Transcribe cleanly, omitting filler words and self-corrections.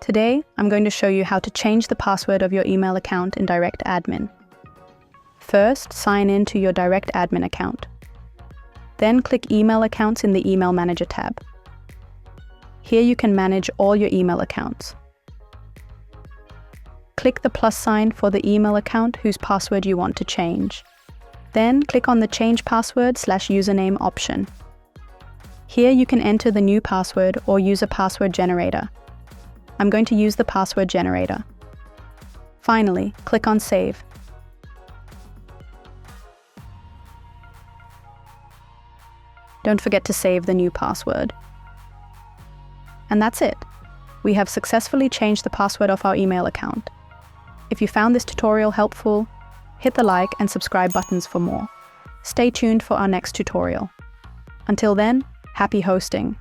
Today, I'm going to show you how to change the password of your email account in DirectAdmin. First, sign in to your DirectAdmin account. Then click Email Accounts in the Email Manager tab. Here you can manage all your email accounts. Click the plus sign for the email account whose password you want to change. Then click on the Change Password/Username option. Here you can enter the new password or use a password generator. I'm going to use the password generator. Finally, click on Save. Don't forget to save the new password. And that's it. We have successfully changed the password of our email account. If you found this tutorial helpful, hit the like and subscribe buttons for more. Stay tuned for our next tutorial. Until then, happy hosting!